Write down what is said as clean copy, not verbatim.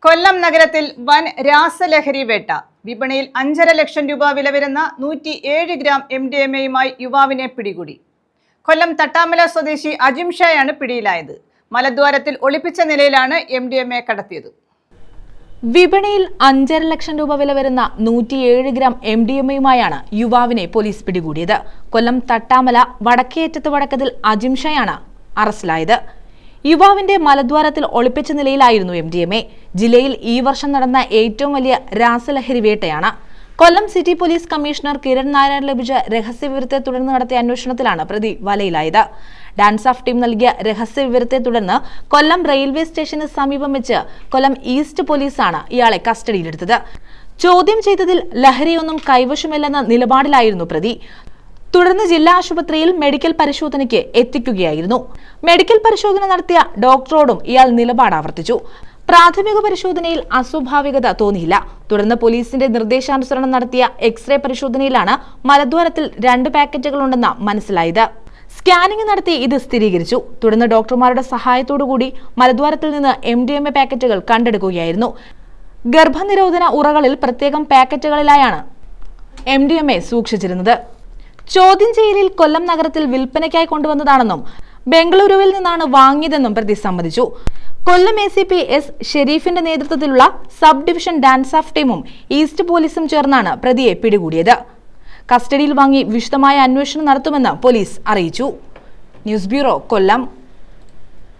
കൊല്ലം നഗരത്തിൽ വൻ രാസലഹരി വേട്ട. വിപണിയിൽ 5.5 ലക്ഷം രൂപ വില വരുന്ന 107 ഗ്രാം MDMA-യുമായി യുവാവിനെ പിടികൂടി. കൊല്ലം തട്ടാമല സ്വദേശി അജിം ഷായാണ് പിടിയിലായത്. മലദ്വാരത്തിൽ ഒളിപ്പിച്ച നിലയിലാണ് MDMA കടത്തിയത്. വിപണിയിൽ 5.5 ലക്ഷം രൂപ വില വരുന്ന 107 ഗ്രാം MDMA-യുമായാണ് യുവാവിനെ പോലീസ് പിടികൂടിയത്. കൊല്ലം തട്ടാമല വടക്കേയറ്റത്ത് വടക്കത്തിൽ അജിം ഷായാണ് അറസ്റ്റിലായത്. യുവാവിന്റെ മലദ്വാരത്തിൽ ഒളിപ്പിച്ച നിലയിലായിരുന്നു MDMA. ജില്ലയിൽ ഈ വർഷം നടന്ന ഏറ്റവും വലിയ രാസലഹരി വേട്ടയാണ്. Kollam city police commissioner Kiran Nair ലഭിച്ച രഹസ്യവിവരത്തെ തുടർന്ന് നടത്തിയ അന്വേഷണത്തിലാണ് പ്രതി വലയിലായത്. ഡാൻസ് ഓഫ് ടീം നൽകിയ രഹസ്യവിവരത്തെ തുടർന്ന് കൊല്ലം റെയിൽവേ സ്റ്റേഷന് സമീപം വെച്ച് കൊല്ലം ഈസ്റ്റ് പോലീസാണ് ഇയാളെ കസ്റ്റഡിയിലെടുത്തത്. ചോദ്യം ചെയ്തതിൽ ലഹരിയൊന്നും കൈവശമില്ലെന്ന നിലപാടിലായിരുന്നു പ്രതി. തുടർന്ന് ജില്ലാ ആശുപത്രിയിൽ മെഡിക്കൽ പരിശോധനയ്ക്ക് എത്തിക്കുകയായിരുന്നു. മെഡിക്കൽ പരിശോധന നടത്തിയ ഡോക്ടറോടും ഇയാൾ നിലപാട് ആവർത്തിച്ചു. പ്രാഥമിക പരിശോധനയിൽ അസ്വാഭാവികത തോന്നിയില്ല. തുടർന്ന് പോലീസിന്റെ നിർദ്ദേശാനുസരണം നടത്തിയ എക്സ്റേ പരിശോധനയിലാണ് മലദ്വാരത്തിൽ 2 പാക്കറ്റുകളുണ്ടെന്ന് മനസ്സിലായത്. സ്കാനിംഗ് നടത്തി ഇത് സ്ഥിരീകരിച്ചു. തുടർന്ന് ഡോക്ടർമാരുടെ സഹായത്തോടുകൂടി മലദ്വാരത്തിൽ നിന്ന് MDMA പാക്കറ്റുകൾ കണ്ടെടുക്കുകയായിരുന്നു. ഗർഭനിരോധന ഉറകളിൽ പ്രത്യേകം പാക്കറ്റുകളിലായാണ് MDMA സൂക്ഷിച്ചിരുന്നത്. ചോദ്യം ചെയ്യലിൽ കൊല്ലം നഗരത്തിൽ വിൽപ്പനയ്ക്കായി കൊണ്ടുവന്നതാണെന്നും ബംഗളൂരുവിൽ നിന്നാണ് വാങ്ങിയതെന്നും പ്രതി സമ്മതിച്ചു. കൊല്ലം ACP S ഷെരീഫിന്റെ നേതൃത്വത്തിലുള്ള സബ് ഡിവിഷൻ ഡാൻസ് ഓഫ് ടീമും ഈസ്റ്റ് പോലീസും ചേർന്നാണ് പ്രതിയെ പിടികൂടിയത്. കസ്റ്റഡിയിൽ വാങ്ങി വിശദമായ അന്വേഷണം നടത്തുമെന്ന് പോലീസ് അറിയിച്ചു. ന്യൂസ് ബ്യൂറോ, കൊല്ലം.